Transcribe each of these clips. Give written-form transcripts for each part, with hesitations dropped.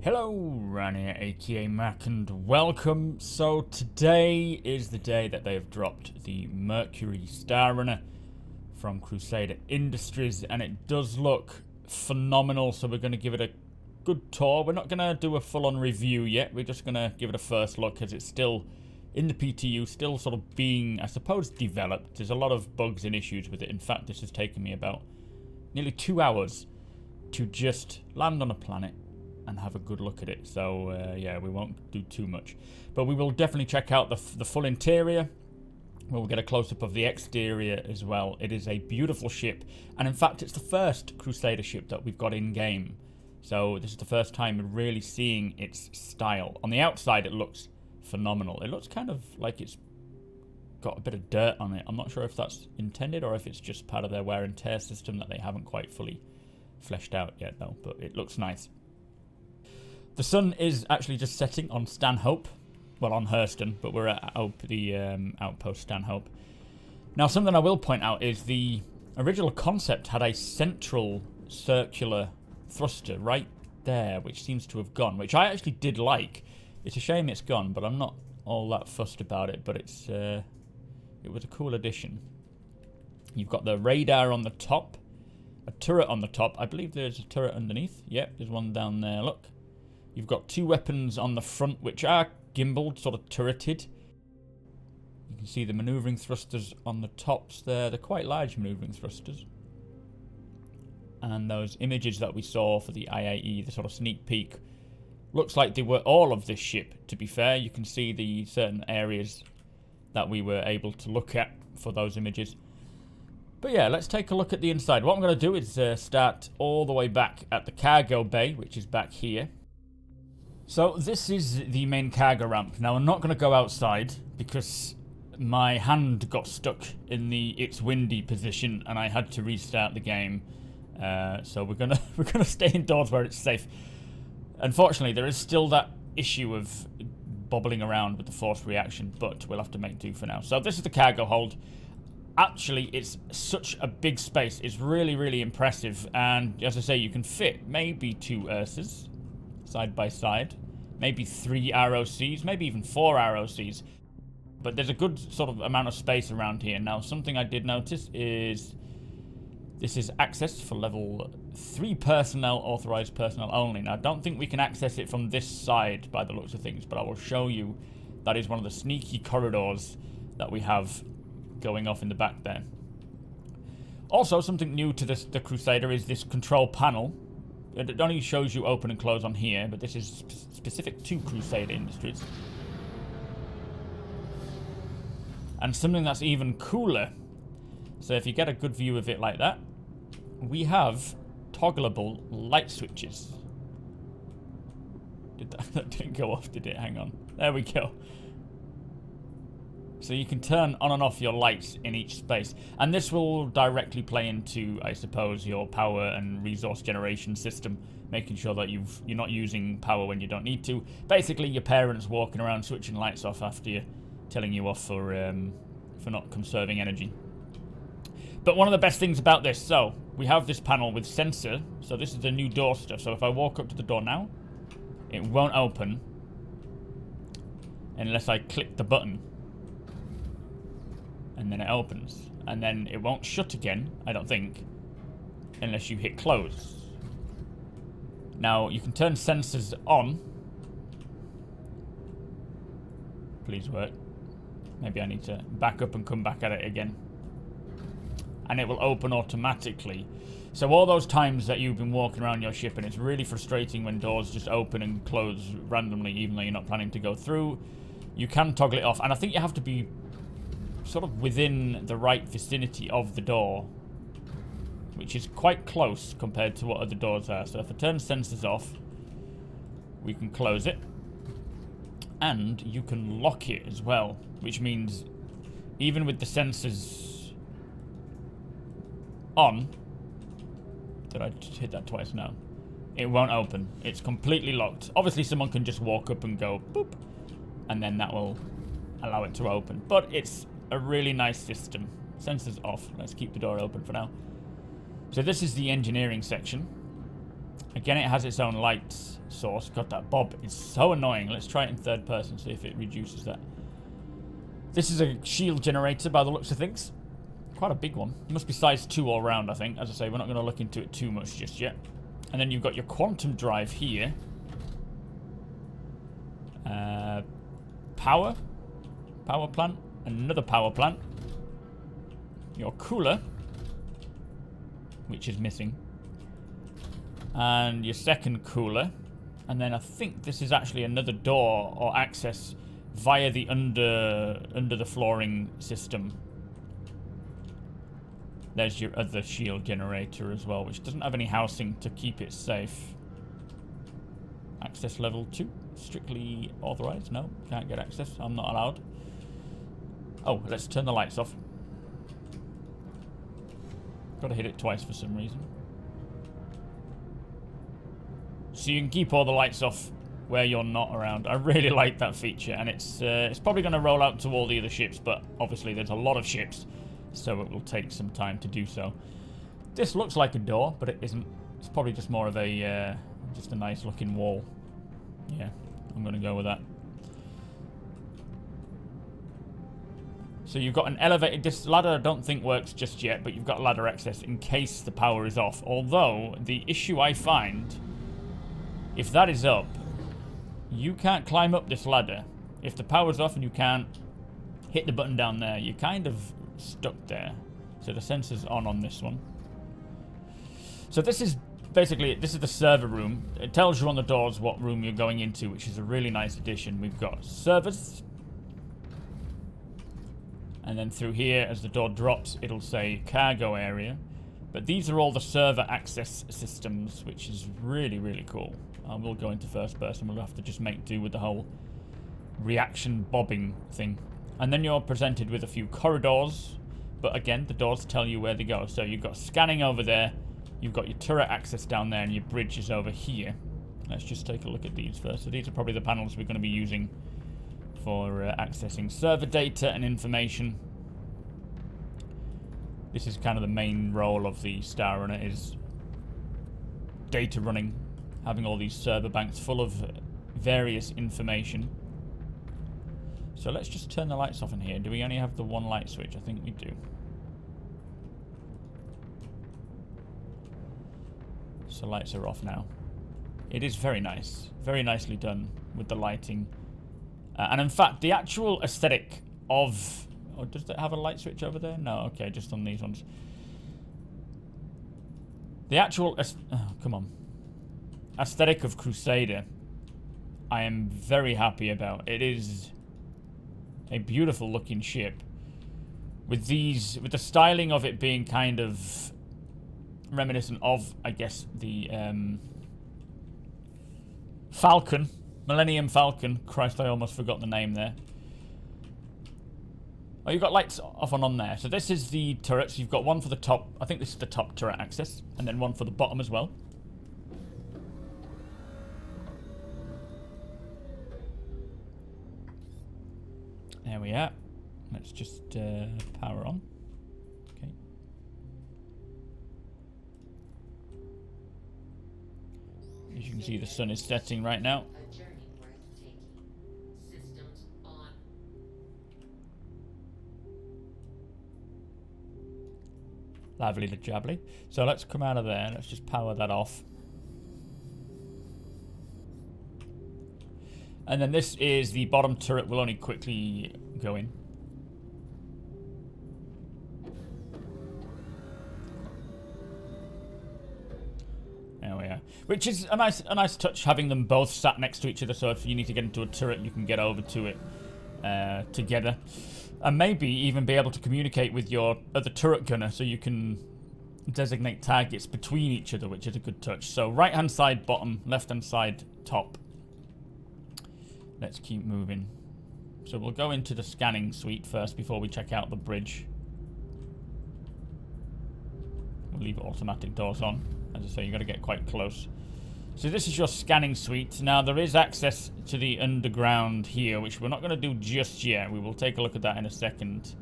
Hello, Rania, aka Mac, and welcome. So today is the day that they have dropped the Mercury Star Runner from Crusader Industries, and it does look phenomenal, so we're going to give it a good tour. We're not going to do a full-on review yet, we're just going to give it a first look, as it's still in the PTU, still sort of being, I suppose, developed. There's a lot of bugs and issues with it. In fact, this has taken me about nearly 2 hours to just land on a planet and have a good look at it. So yeah, we won't do too much, but we will definitely check out the full interior. We'll get a close-up of the exterior as well. It is a beautiful ship, and in fact it's the first Crusader ship that we've got in game, so this is the first time we're really seeing its style. On the outside it looks phenomenal. It looks kind of like it's got a bit of dirt on it. I'm not sure if that's intended or if it's just part of their wear and tear system that they haven't quite fully fleshed out yet though, but it looks nice. The sun is actually just setting on Stanhope. Well, on Hurston, but we're at the outpost Stanhope. Now, something I will point out is the original concept had a central circular thruster right there, which seems to have gone, which I actually did like. It's a shame it's gone, but I'm not all that fussed about it, but it was a cool addition. You've got the radar on the top, a turret on the top. I believe there's a turret underneath. Yep, there's one down there, look. You've got two weapons on the front, which are gimbaled, sort of turreted. You can see the maneuvering thrusters on the tops there. They're quite large maneuvering thrusters. And those images that we saw for the IAE, the sort of sneak peek, looks like they were all of this ship, to be fair. You can see the certain areas that we were able to look at for those images. But yeah, let's take a look at the inside. What I'm going to do is start all the way back at the cargo bay, which is back here. So this is the main cargo ramp. Now I'm not going to go outside because my hand got stuck in the it's windy position and I had to restart the game. So we're gonna stay indoors where it's safe. Unfortunately, there is still that issue of bobbling around with the force reaction, but we'll have to make do for now. So this is the cargo hold. Actually, it's such a big space. It's really, really impressive. And as I say, you can fit maybe 2 Ursas side by side, maybe 3 ROCs, maybe even 4 ROCs, but there's a good sort of amount of space around here. Now, something I did notice is this is access for level 3 personnel, authorized personnel only. Now, I don't think we can access it from this side by the looks of things, but I will show you that is one of the sneaky corridors that we have going off in the back there. Also, something new to the Crusader is this control panel. It only shows you open and close on here, but this is specific to Crusader Industries. And something that's even cooler, so if you get a good view of it like that, we have toggleable light switches. That didn't go off, did it? Hang on. There we go. So you can turn on and off your lights in each space. And this will directly play into, I suppose, your power and resource generation system, making sure that you're not using power when you don't need to. Basically, your parents walking around switching lights off after you, telling you off for not conserving energy. But one of the best things about this, so we have this panel with sensor. So this is the new door stuff. So if I walk up to the door now, it won't open unless I click the button. And then it opens. And then it won't shut again, I don't think, unless you hit close. Now, you can turn sensors on. Please work. Maybe I need to back up and come back at it again. And it will open automatically. So all those times that you've been walking around your ship and it's really frustrating when doors just open and close randomly, even though you're not planning to go through, you can toggle it off. And I think you have to be sort of within the right vicinity of the door, which is quite close compared to what other doors are. So if I turn sensors off, we can close it, and you can lock it as well, which means even with the sensors on, did I hit that twice now? It won't open. It's completely locked. Obviously someone can just walk up and go boop, and then that will allow it to open, but it's a really nice system. Sensors off. Let's keep the door open for now. So this is the engineering section. Again, it has its own light source. God, that bob is so annoying. Let's try it in third person, see if it reduces that. This is a shield generator by the looks of things. Quite a big one. It must be size 2 all round, I think. As I say, we're not going to look into it too much just yet. And then you've got your quantum drive here. Power plant. Another power plant. Your cooler, which is missing. And your second cooler. And then I think this is actually another door or access via the under the flooring system. There's your other shield generator as well, which doesn't have any housing to keep it safe. Access level 2. Strictly authorized. No, can't get access. I'm not allowed. Oh, let's turn the lights off. Gotta hit it twice for some reason. So you can keep all the lights off where you're not around. I really like that feature, and it's probably going to roll out to all the other ships, but obviously there's a lot of ships, so it will take some time to do so. This looks like a door, but it isn't. It's probably just more of a just a nice looking wall. Yeah, I'm going to go with that. So you've got an elevator. This ladder I don't think works just yet, but you've got ladder access in case the power is off. Although, the issue I find, if that is up, you can't climb up this ladder. If the power's off and you can't hit the button down there, you're kind of stuck there. So the sensor's on this one. So this is basically, this is the server room. It tells you on the doors what room you're going into, which is a really nice addition. We've got servers. And then through here, as the door drops, it'll say cargo area. But these are all the server access systems, which is really, really cool. We'll go into first person. We'll have to just make do with the whole reaction bobbing thing. And then you're presented with a few corridors. But again, the doors tell you where they go. So you've got scanning over there. You've got your turret access down there, and your bridge is over here. Let's just take a look at these first. So these are probably the panels we're going to be using for accessing server data and information. This is kind of the main role of the Star Runner, is data running, having all these server banks full of various information. So let's just turn the lights off in here. Do we only have the one light switch? I think we do. So lights are off now. It is very nice. Very nicely done with the lighting. And in fact, the actual aesthetic of... Oh, does it have a light switch over there? No, okay, just on these ones. The actual... Oh, come on. Aesthetic of Crusader, I am very happy about. It is a beautiful looking ship. With the styling of it being kind of reminiscent of, I guess, the Falcon. Millennium Falcon. Christ, I almost forgot the name there. Oh, you've got lights off and on there. So this is the turrets. You've got one for the top. I think this is the top turret access. And then one for the bottom as well. There we are. Let's just power on. Okay. As you can see, the sun is setting right now. Lovely the jabbly. So let's come out of there. Let's just power that off. And then this is the bottom turret. We'll only quickly go in. There we are. Which is a nice touch, having them both sat next to each other. So if you need to get into a turret, you can get over to it together. And maybe even be able to communicate with your other turret gunner, so you can designate targets between each other, which is a good touch. So right hand side bottom, left hand side top. Let's keep moving. So we'll go into the scanning suite first before we check out the bridge. We'll leave automatic doors on. As I say, you've got to get quite close. So this is your scanning suite. Now there is access to the underground here, which we're not going to do just yet. We will take a look at that in a second.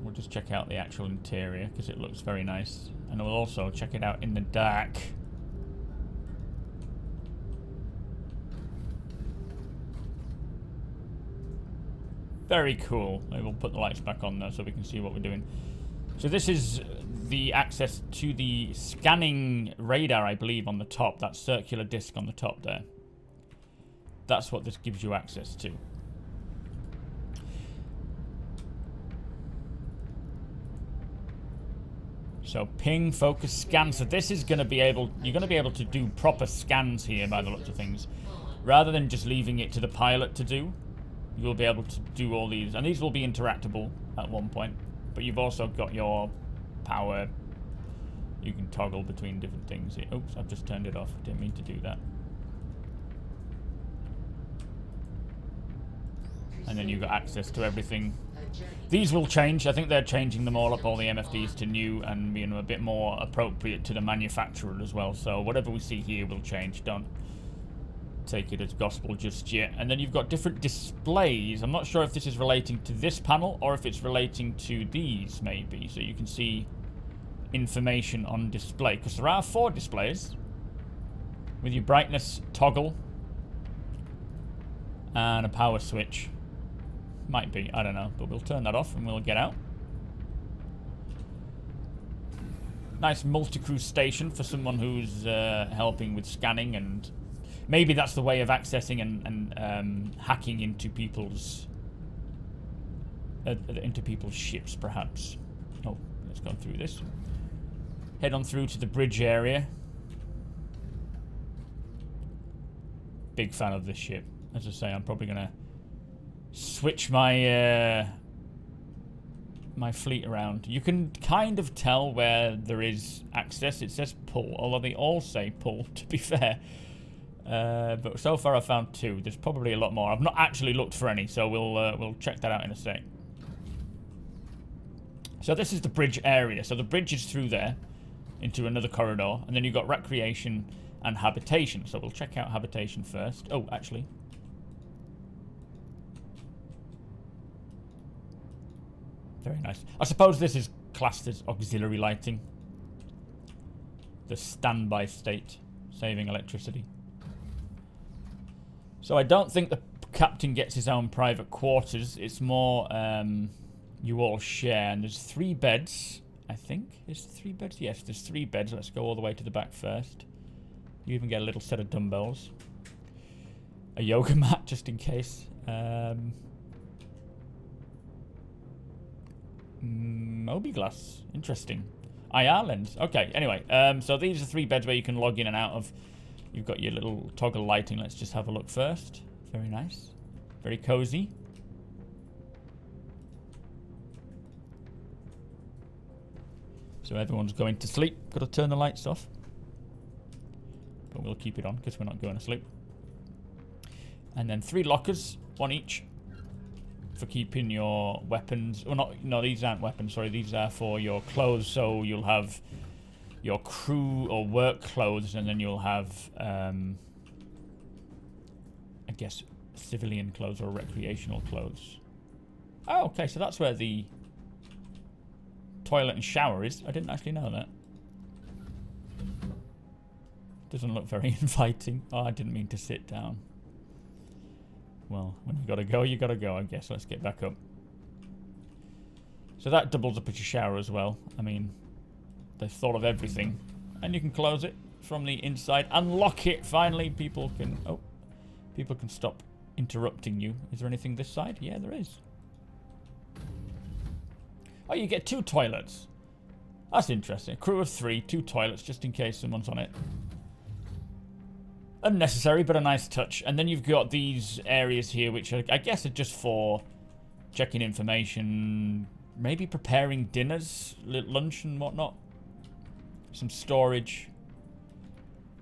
We'll just check out the actual interior because it looks very nice. And we'll also check it out in the dark. Very cool. Maybe we'll put the lights back on there so we can see what we're doing. So this is the access to the scanning radar, I believe, on the top. That circular disc on the top there. That's what this gives you access to. So ping, focus, scan. So this is going to be able... You're going to be able to do proper scans here by the looks of things. Rather than just leaving it to the pilot to do. You'll be able to do all these. And these will be interactable at one point. But you've also got your power. You can toggle between different things here. Oops, I've just turned it off. Didn't mean to do that. And then you've got access to everything. These will change. I think they're changing them all up, all the MFDs to new and, you know, a bit more appropriate to the manufacturer as well. So whatever we see here will change. Don't take it as gospel just yet. And then you've got different displays. I'm not sure if this is relating to this panel or if it's relating to these, maybe. So you can see information on display. Because there are 4 displays. With your brightness toggle. And a power switch. Might be, I don't know. But we'll turn that off and we'll get out. Nice multi-crew station for someone who's helping with scanning, and maybe that's the way of accessing and hacking into people's ships, perhaps. Oh, let's go through this. Head on through to the bridge area. Big fan of this ship. As I say, I'm probably gonna switch my my fleet around. You can kind of tell where there is access. It says pull, although they all say pull, to be fair. But so far I've found 2. There's probably a lot more. I've not actually looked for any, so we'll check that out in a sec. So this is the bridge area. So the bridge is through there into another corridor, and then you've got recreation and habitation. So we'll check out habitation first. Oh, actually. Very nice. I suppose this is classed as auxiliary lighting. The standby state, saving electricity. So I don't think the captain gets his own private quarters. It's more you all share. And there's 3 beds, I think. Is there 3 beds? Yes, there's 3 beds. Let's go all the way to the back first. You even get a little set of dumbbells. A yoga mat, just in case. Moby-glass. Interesting. IR lens. Okay, anyway. So these are 3 beds where you can log in and out of. You've got your little toggle lighting. Let's just have a look first. Very nice. Very cozy. So everyone's going to sleep. Got to turn the lights off. But we'll keep it on because we're not going to sleep. And then 3 lockers. 1 each. For keeping your weapons. Well, not. No, these aren't weapons. Sorry, these are for your clothes. So you'll have your crew or work clothes, and then you'll have, I guess, civilian clothes or recreational clothes. Oh, okay. So that's where the toilet and shower is. I didn't actually know that. Doesn't look very inviting. Oh, I didn't mean to sit down. Well, when you gotta go, you gotta go, I guess. Let's get back up. So that doubles up as your shower as well. I mean, they've thought of everything. And you can close it from the inside. Unlock it, finally. People can... Oh. People can stop interrupting you. Is there anything this side? Yeah, there is. Oh, you get 2 toilets. That's interesting. A crew of 3, 2 toilets, just in case someone's on it. Unnecessary, but a nice touch. And then you've got these areas here, which are, I guess are just for checking information, maybe preparing dinners, lunch and whatnot. Some storage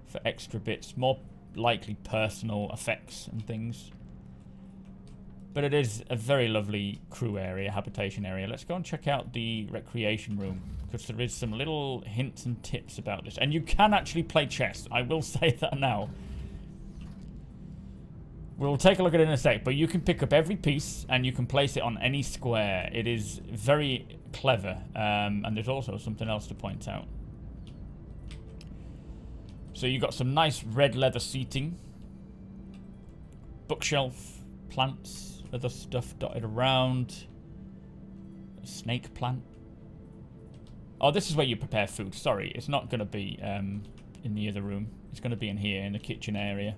for extra bits, more likely personal effects and things. But it is a very lovely crew area, habitation area. Let's go and check out the recreation room, because there is some little hints and tips about this. And you can actually play chess. I will say that now. We'll take a look at it in a sec, but you can pick up every piece and you can place it on any square. It is very clever. And there's also something else to point out. So you got some nice red leather seating. Bookshelf, plants, other stuff dotted around. A snake plant. Oh, this is where you prepare food. Sorry, it's not going to be in the other room. It's going to be in here, in the kitchen area.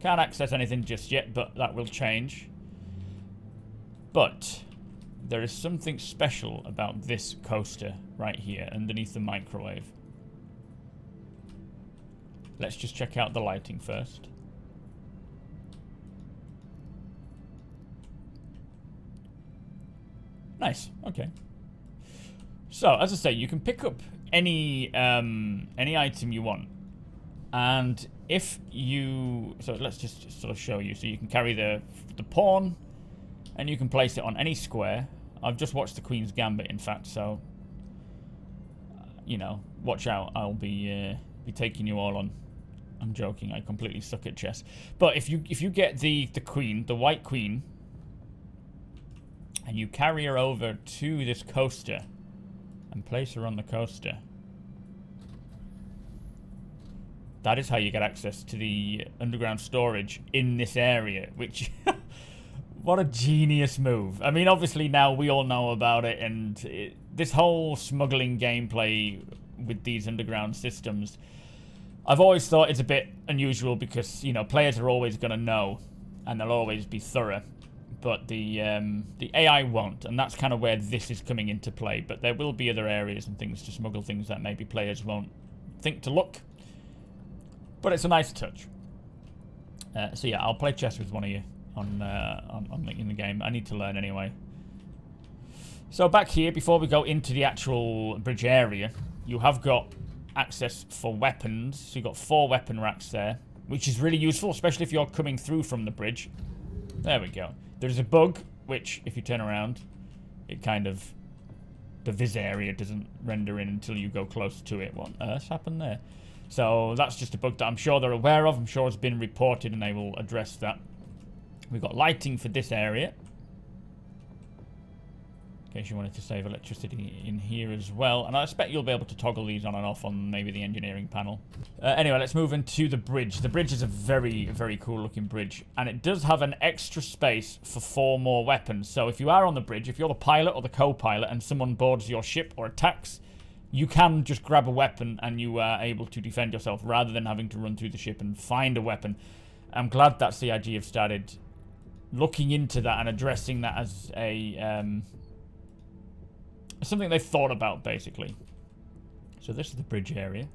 Can't access anything just yet, but that will change. But there is something special about this coaster right here, underneath the microwave. Let's just check out the lighting first. Nice, okay. So, as I say, you can pick up any item you want. And if you... So let's just sort of show you. So you can carry the pawn, and you can place it on any square. I've just watched the Queen's Gambit, in fact, so... you know, watch out. I'll be taking you all on. I'm joking, I completely suck at chess. But if you get the Queen, the White Queen, and you carry her over to this coaster, and place her on the coaster, that is how you get access to the underground storage in this area, which... what a genius move. I mean, obviously now we all know about it, and this whole smuggling gameplay with these underground systems, I've always thought it's a bit unusual because, you know, players are always going to know, and they'll always be thorough. But the AI won't, and that's kind of where this is coming into play. But there will be other areas and things to smuggle things that maybe players won't think to look. But it's a nice touch. So yeah, I'll play chess with one of you in the game. I need to learn anyway. So back here, before we go into the actual bridge area, you have got access for weapons. So you've got 4 weapon racks there, which is really useful, especially if you're coming through from the bridge. There we go. There's a bug, which, if you turn around, it kind of... the vis area doesn't render in until you go close to it. What on earth happened there? So that's just a bug that I'm sure they're aware of. I'm sure it's been reported and they will address that. We've got lighting for this area, in case you wanted to save electricity in here as well. And I expect you'll be able to toggle these on and off on maybe the engineering panel. Anyway, let's move into the bridge. The bridge is a very, very cool looking bridge. And it does have an extra space for 4 more weapons. So if you are on the bridge, if you're the pilot or the co-pilot and someone boards your ship or attacks, you can just grab a weapon and you are able to defend yourself rather than having to run through the ship and find a weapon. I'm glad that CIG have started looking into that and addressing that as a... something they've thought about, basically. So this is the bridge area.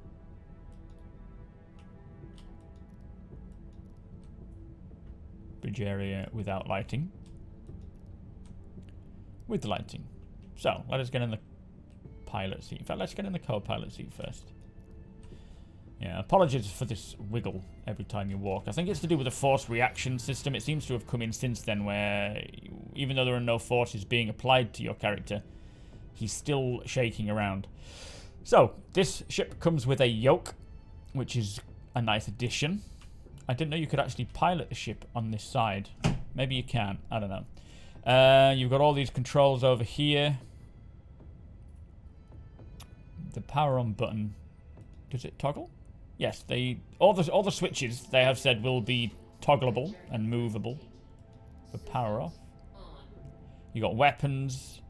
Bridge area without lighting. With lighting. So, let us get in the pilot seat. In fact, let's get in the co-pilot seat first. Yeah, apologies for this wiggle every time you walk. I think it's to do with the force reaction system. It seems to have come in since then, where even though there are no forces being applied to your character, he's still shaking around. So, this ship comes with a yoke, which is a nice addition. I didn't know you could actually pilot the ship on this side. Maybe you can. I don't know. You've got all these controls over here. The power on button, does it toggle? Yes, all the switches they have said will be toggleable and movable. For power off. You got weapons.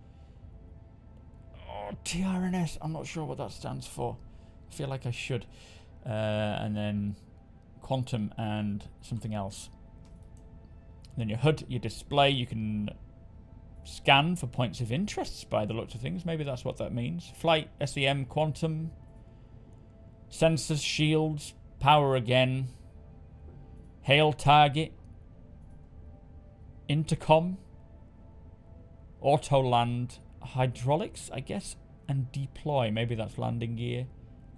TRNS, I'm not sure what that stands for. I feel like I should. And then quantum and something else. And then your HUD, your display, you can scan for points of interest by the looks of things. Maybe that's what that means. Flight, SEM, quantum, sensors, shields, power again, hail target, intercom, auto land, hydraulics, I guess, and deploy. Maybe that's landing gear.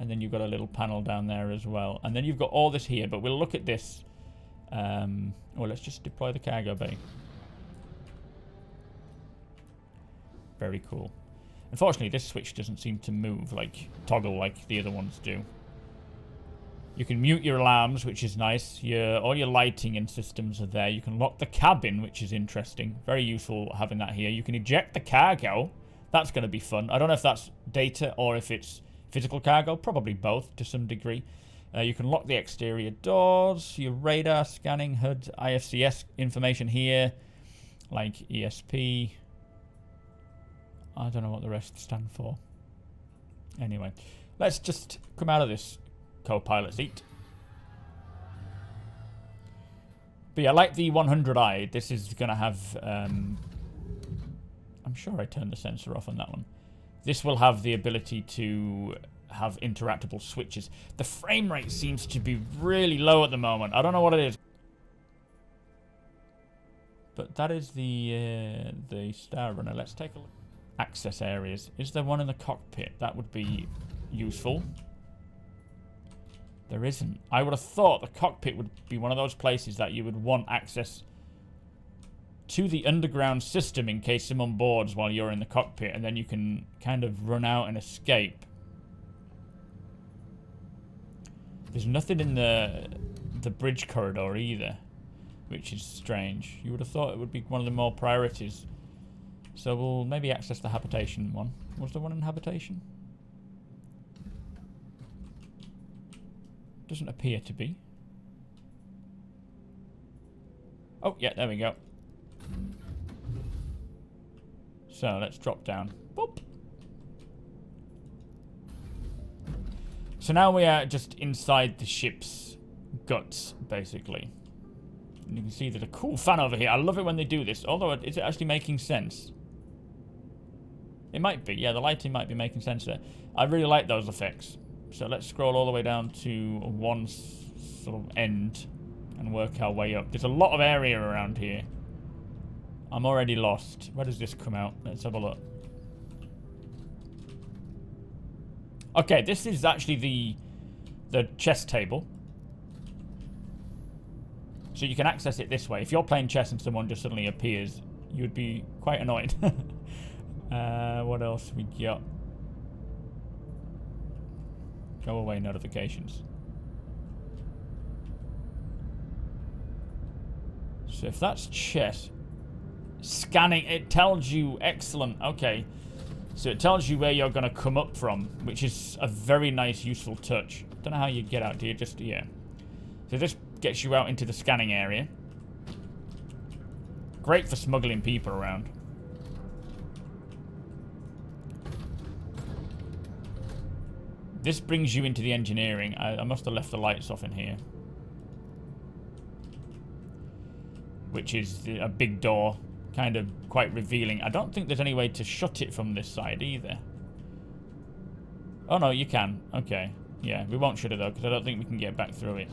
And then you've got a little panel down there as well. And then you've got all this here, but we'll look at this. Well, let's just deploy the cargo bay. Very cool. Unfortunately, this switch doesn't seem to move, like toggle like the other ones do. You can mute your alarms, which is nice. All your lighting and systems are there. You can lock the cabin, which is interesting. Very useful having that here. You can eject the cargo. That's going to be fun. I don't know if that's data or if it's physical cargo. Probably both to some degree. You can lock the exterior doors, your radar scanning, HUD, IFCS information here, like ESP. I don't know what the rest stand for. Anyway, let's just come out of this co-pilot seat. But yeah, like the 100i, this is going to have... I'm sure I turned the sensor off on that one. This will have the ability to have interactable switches. The frame rate seems to be really low at the moment. I don't know what it is. But that is the Star Runner. Let's take a look. Access areas. Is there one in the cockpit? That would be useful. There isn't. I would have thought the cockpit would be one of those places that you would want access to the underground system in case someone boards while you're in the cockpit, and then you can kind of run out and escape. There's nothing in the bridge corridor either, which is strange. You would have thought it would be one of the more priorities. So we'll maybe access the Habitation one. Was there one in Habitation? Doesn't appear to be. Oh, yeah, there we go. So let's drop down. Boop. So now we are just inside the ship's guts, basically. And you can see there's a cool fan over here. I love it when they do this. Although, is it actually making sense? It might be. Yeah, the lighting might be making sense there. I really like those effects. So let's scroll all the way down to one sort of end and work our way up. There's a lot of area around here. I'm already lost. Where does this come out? Let's have a look. Okay, this is actually the chess table. So you can access it this way. If you're playing chess and someone just suddenly appears, you would be quite annoyed. What else we got? Go away notifications. So if that's chess, scanning, it tells you, excellent, okay. So it tells you where you're going to come up from, which is a very nice, useful touch. Don't know how you get out, do you? Just, yeah. So this gets you out into the scanning area. Great for smuggling people around. This brings you into the engineering. I must have left the lights off in here. Which is a big door. Kind of quite revealing. I don't think there's any way to shut it from this side either. Oh no, you can. Okay. Yeah, we won't shut it though, because I don't think we can get back through it.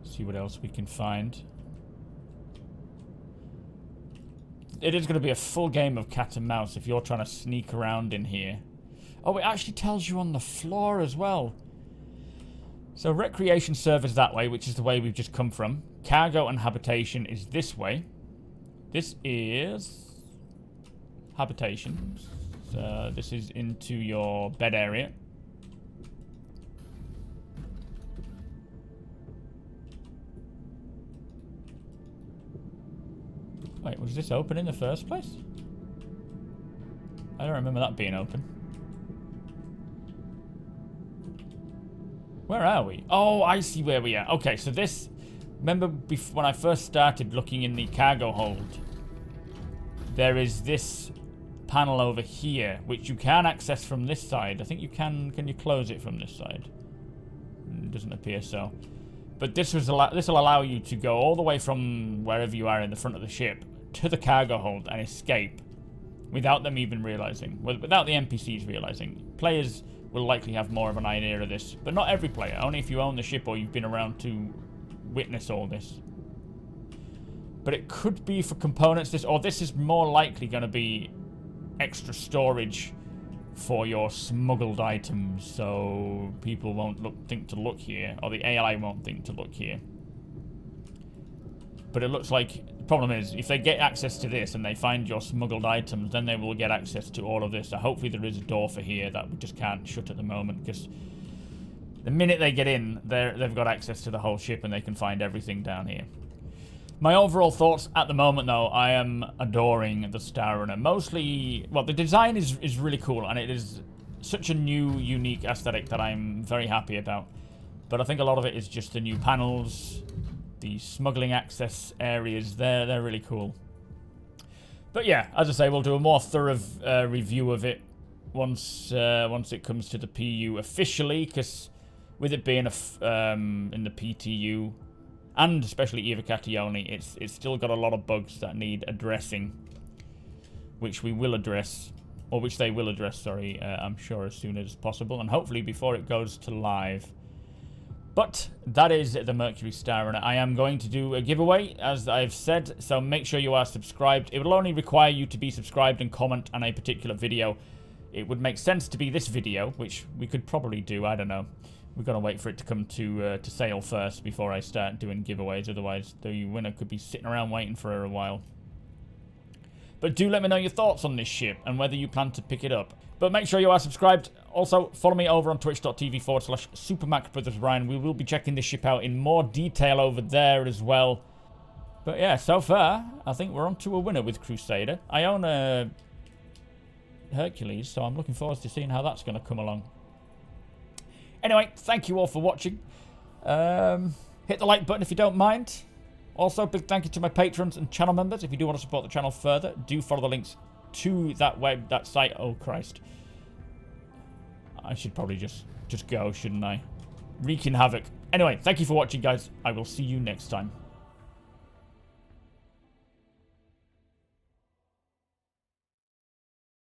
See what else we can find. It is going to be a full game of cat and mouse if you're trying to sneak around in here. Oh, it actually tells you on the floor as well. So recreation servers that way, which is the way we've just come from. Cargo and habitation is this way. This is habitation. So this is into your bed area. Wait, was this open in the first place? I don't remember that being open. Where are we? Oh, I see where we are. Okay, so this... Remember when I first started looking in the cargo hold? There is this panel over here, which you can access from this side. I think you can... Can you close it from this side? It doesn't appear so. But this will allow you to go all the way from wherever you are in the front of the ship to the cargo hold and escape without them even realizing, without the NPCs realizing. Players will likely have more of an idea of this, but not every player, only if you own the ship or you've been around to witness all this. But it could be for components, this is more likely going to be extra storage for your smuggled items, so people won't think to look here, or the AI won't think to look here. But it looks like the problem is, if they get access to this and they find your smuggled items, then they will get access to all of this. So hopefully there is a door for here that we just can't shut at the moment, because the minute they get in, they've got access to the whole ship and they can find everything down here. My overall thoughts at the moment, though, I am adoring the Star Runner. Mostly, well, the design is really cool, and it is such a new, unique aesthetic that I'm very happy about. But I think a lot of it is just the new panels, the smuggling access areas. They're really cool. But yeah, as I say, we'll do a more thorough review of it once it comes to the PU officially, because with it being in the PTU, and especially Evocatione, it's still got a lot of bugs that need addressing, which we will address, or which they will address, sorry, I'm sure as soon as possible, and hopefully before it goes to live. But that is the Mercury Star Runner. I am going to do a giveaway, as I've said, so make sure you are subscribed. It will only require you to be subscribed and comment on a particular video. It would make sense to be this video, which we could probably do, I don't know. We've got to wait for it to come to sale first before I start doing giveaways, otherwise the winner could be sitting around waiting for a while. But do let me know your thoughts on this ship and whether you plan to pick it up. But make sure you are subscribed. Also, follow me over on twitch.tv/supermacbrothers. We will be checking this ship out in more detail over there as well. But yeah, so far, I think we're on to a winner with Crusader. I own a Hercules, so I'm looking forward to seeing how that's going to come along. Anyway, thank you all for watching. Hit the like button if you don't mind. Also, big thank you to my patrons and channel members. If you do want to support the channel further, do follow the links to that site. Oh, Christ. I should probably just go, shouldn't I? Wreaking havoc. Anyway, thank you for watching, guys. I will see you next time.